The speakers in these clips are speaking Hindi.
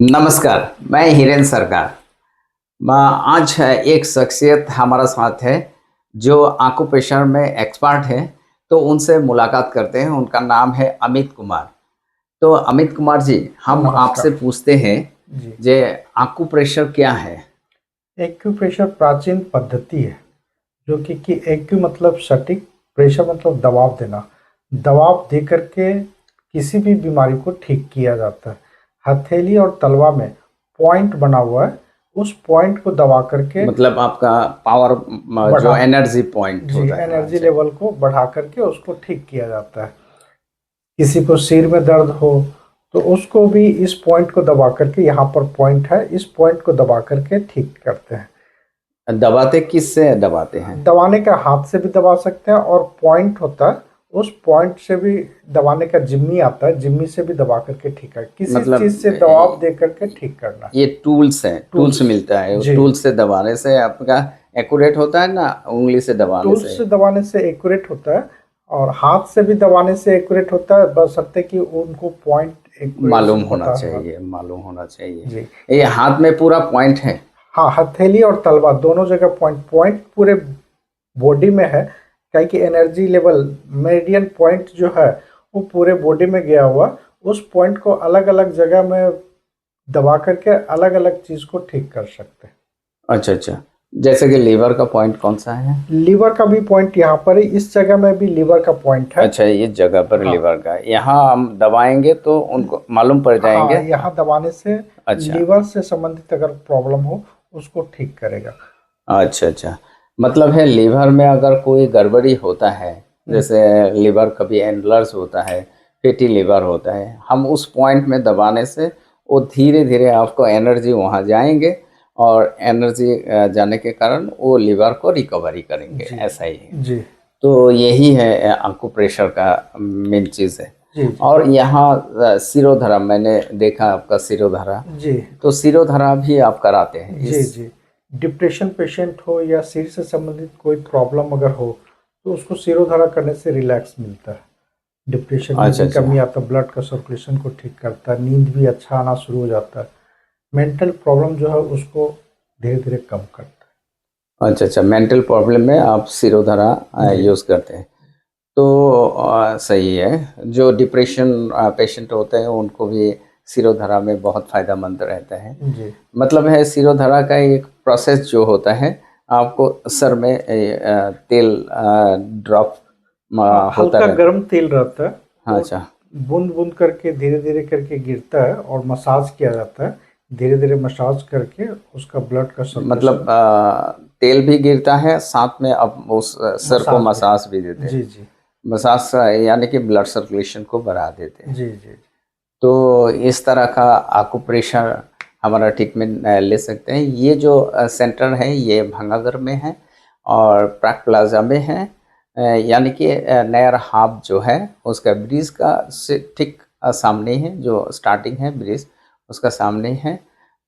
नमस्कार, मैं हिरेन सरकार। आज एक शख्सियत हमारा साथ है जो आकुप्रेशर में एक्सपर्ट है, तो उनसे मुलाकात करते हैं। उनका नाम है अमित कुमार। तो अमित कुमार जी, हम आपसे नमस्कार पूछते हैं जी। जे आकुप्रेशर क्या है? एक्यूप्रेशर प्राचीन पद्धति है जो कि एक्यू मतलब सटीक, प्रेशर मतलब दबाव देना। दबाव दे करके किसी भी बीमारी को ठीक किया जाता है। हथेली और तलवा में पॉइंट बना हुआ है, उस पॉइंट को दबा करके मतलब आपका पावर जो बढ़ा एनर्जी पॉइंट जी होता है। एनर्जी अच्छा। लेवल को बढ़ा करके उसको ठीक किया जाता है। किसी को सिर में दर्द हो तो उसको भी इस पॉइंट को दबा करके, यहाँ पर पॉइंट है, इस पॉइंट को दबा करके ठीक करते हैं। दबाते किससे दबाते हैं? दबाने का हाथ से भी दबा सकते हैं और पॉइंट होता है, उस पॉइंट से भी दबाने का जिम्मी आता है, जिम्मी से भी दबा करके ठीक है। किसी मतलब चीज से दबाव दे करके ठीक करना है। ये टूल्स हैं, टूल्स टूल्स मिलता है, जी, टूल्स से दबाने से आपका एक्यूरेट होता है ना, उंगली से दबाने टूल्स से? से दबाने से एक्यूरेट होता है और हाथ से भी दबाने से एक्यूरेट होता है, बशर्ते कि उनको पॉइंट मालूम एक्यूरेसी होना पता होगा। चाहिए, मालूम होना चाहिए। जी ये हाथ में पूरा पॉइंट है? हाँ, हथेली और तलवा दोनों जगह पॉइंट पॉइंट पूरे बॉडी में है। क्या कि एनर्जी लेवल मेरिडियन पॉइंट जो है वो पूरे बॉडी में गया हुआ, उस पॉइंट को अलग अलग जगह में दबा करके अलग अलग चीज को ठीक कर सकते हैं। अच्छा अच्छा। जैसे कि लीवर का पॉइंट कौन सा है? लीवर का भी पॉइंट यहाँ पर है, इस जगह में भी लीवर का पॉइंट है। अच्छा, ये जगह पर हाँ लीवर का है। यहाँ हम दबाएंगे तो उनको मालूम पड़ हाँ, जाएंगे। यहाँ दबाने से अच्छा लीवर से संबंधित अगर प्रॉब्लम हो उसको ठीक करेगा। अच्छा अच्छा। मतलब है लीवर में अगर कोई गड़बड़ी होता है, जैसे लीवर कभी एनलर्स होता है, फैटी लीवर होता है, हम उस पॉइंट में दबाने से वो धीरे धीरे आपको एनर्जी वहाँ जाएंगे और एनर्जी जाने के कारण वो लीवर को रिकवरी करेंगे, जी ऐसा ही है। जी तो यही है आकुप्रेशर का मेन चीज़ है। जी जी और यहाँ सिरोधरा मैंने देखा, आपका सिरोधरा, जी तो सिरोधरा भी आप कराते हैं जी इस? जी। डिप्रेशन पेशेंट हो या सिर से संबंधित कोई प्रॉब्लम अगर हो तो उसको सिरोधारा करने से रिलैक्स मिलता है। डिप्रेशन में अच्छा भी अच्छा कमी आता है, ब्लड का सर्कुलेशन को ठीक करता है, नींद भी अच्छा आना शुरू हो जाता है। मेंटल प्रॉब्लम जो है उसको धीरे धीरे कम करता अच्छा अच्छा। मेंटल प्रॉब्लम में आप सिरोधरा है। जी यूज़ करते हैं, तो सही है। जो डिप्रेशन पेशेंट होते हैं उनको भी सिरोधरा में बहुत फ़ायदेमंद रहता है। जी। मतलब है सिरोधरा का एक प्रोसेस जो होता है, आपको सर में तेल ड्रॉप हाँ, होता हल्का रहता गर्म तेल रहता है, है। वो अच्छा। बूंद बूंद करके धीरे धीरे करके गिरता है और मसाज किया जाता है। धीरे धीरे मसाज करके उसका ब्लड का सर्कुलेशन मतलब तेल भी गिरता है साथ में, अब उस सर को मसाज भी। मसाज भी देते हैं। जी जी मसाज यानी कि ब्लड सर्कुलेशन को बढ़ा देते हैं। जी जी तो इस तरह का आकुप्रेशर हमारा ट्रीटमेंट ले सकते हैं। ये जो सेंटर है ये भांगाघर में है और प्राग प्लाजा में है। यानी कि नयर हाफ जो है उसका ब्रिज का से ठीक सामने है, जो स्टार्टिंग है ब्रिज उसका सामने है।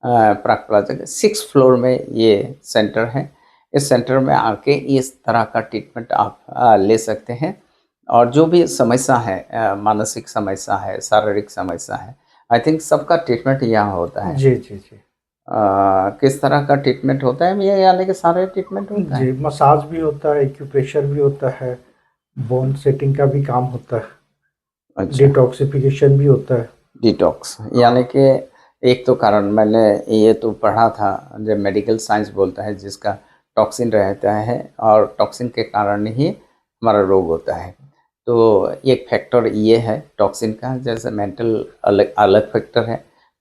प्राग प्लाजा के 6 फ्लोर में ये सेंटर है। इस सेंटर में आके इस तरह का ट्रीटमेंट आप ले सकते हैं। और जो भी समस्या है, मानसिक समस्या है, शारीरिक समस्या है, आई थिंक सबका ट्रीटमेंट यहाँ होता है। जी जी जी किस तरह का ट्रीटमेंट होता है ये, यानी कि सारे ट्रीटमेंट होता जी। है? मसाज भी होता है, एक्यूप्रेशर भी होता है, बोन सेटिंग का भी काम होता है, अच्छा। डिटॉक्सिफिकेशन भी होता है। डिटॉक्स यानी हाँ कि एक तो कारण मैंने ये तो पढ़ा था, जो मेडिकल साइंस बोलता है जिसका टॉक्सिन रहता है और टॉक्सिन के कारण ही हमारा रोग होता है। तो एक फैक्टर ये है टॉक्सिन का, जैसे मेंटल अलग अलग फैक्टर है।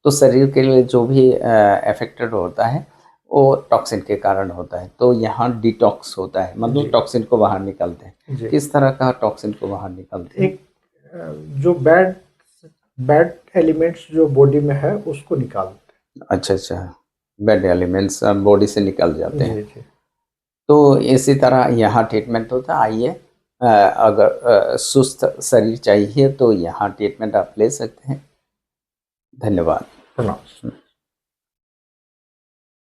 तो शरीर के लिए जो भी अफेक्टेड होता है वो टॉक्सिन के कारण होता है। तो यहाँ डिटॉक्स होता है, मतलब जी टॉक्सिन को बाहर निकालते हैं। जी। किस तरह का टॉक्सिन को बाहर निकालते हैं? एक जो बैड बैड एलिमेंट्स जो बॉडी में है उसको निकालते अच्छा अच्छा। बैड एलिमेंट्स बॉडी से निकल जाते हैं। हैं। जी जी। तो इसी तरह यहाँ ट्रीटमेंट होता है। आइए, अगर सुस्त शरीर चाहिए तो यहाँ ट्रीटमेंट आप ले सकते हैं। धन्यवाद। प्रणाम।